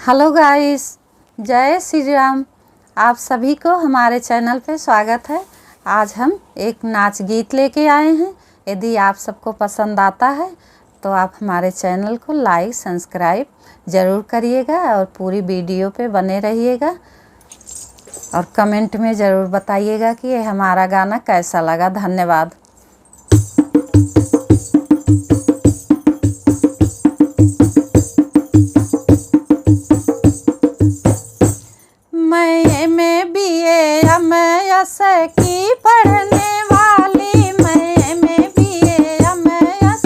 Hello guys, जय श्री राम। आप सभी को हमारे चैनल पे स्वागत है। आज हम एक नाच गीत लेके आए हैं। यदि आप सबको पसंद आता है तो आप हमारे चैनल को लाइक सब्सक्राइब ज़रूर करिएगा और पूरी वीडियो पे बने रहिएगा और कमेंट में ज़रूर बताइएगा कि ये हमारा गाना कैसा लगा। धन्यवाद। मैं BA MS की पढ़ने वाली, मैं BA MS,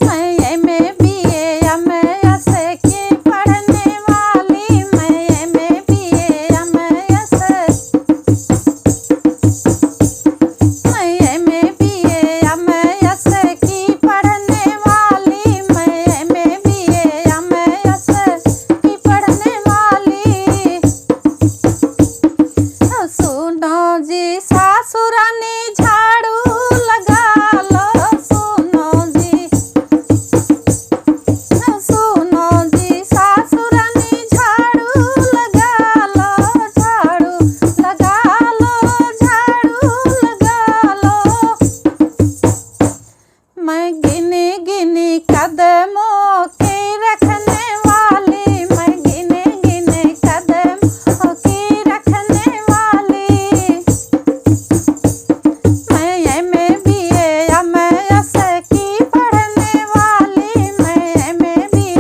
मैं BA MS की पढ़ने वाली, मैं BA MS, मैं BA MS की पढ़ने वाली, मैं BA MS की पढ़ने वाली। सुनो जी सासुरानी झाड़ू लगा लो, सुनो जी सासुरानी झाड़ू लगा लो, झाड़ू लगा लो, झाड़ू लगा लो। मैं गिनी गिनी कदमों की रखने वाली, मैं गिने गिने कदमों की रखने वाली, मैं BA MS की पढ़ने वाली, मैं BA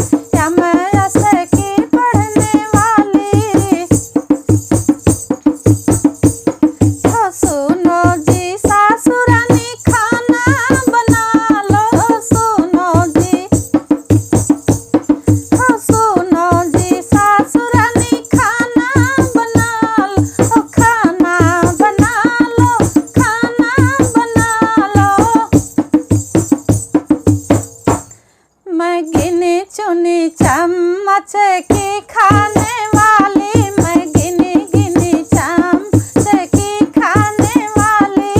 MS की पढ़ने वाली। सुनो जी सासुरानी खाना बना लो, सुनो जी सासुरानी खाना बना लो, खाना बना लो, खाना बना लो। मैं गिनी चुनी चम्मच की खाने वाली, मैं गिनी गिनी चम्मच की खाने वाली,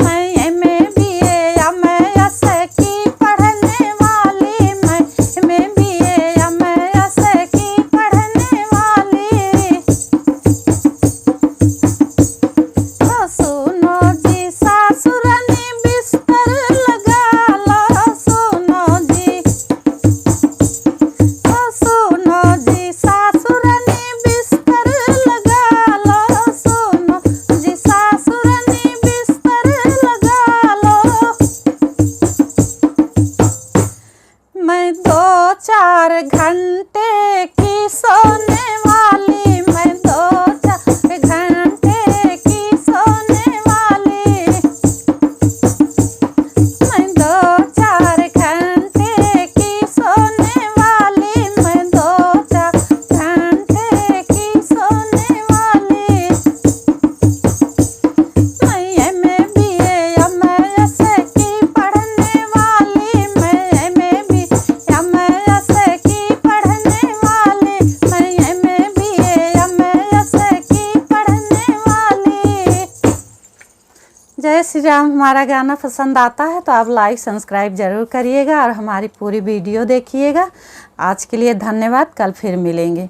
मैं BA MS की पढ़ने वाली, मैं BA MS की पढ़ने वाली। सुनो जी सासुरानी बिस्तर लगा लो, सुनो जी सासुरानी बिस्तर लगा लो, सुनो जी सासुरानी बिस्तर लगा लो। मैं 2-4 घंटे की सोने वाली, मैं 2-4 घंटे की सोने वाली, मैं 2-4 घंटे की सोने वाली, मैं 2-4 घंटे की सोने वाली। मैं BA MS की पढ़ने वाली, मैं BA MS की पढ़ने वाली, मैं BA MS की पढ़ने वाली। जय श्री राम। हमारा गाना पसंद आता है तो आप लाइक सब्सक्राइब ज़रूर करिएगा और हमारी पूरी वीडियो देखिएगा। आज के लिए धन्यवाद। कल फिर मिलेंगे।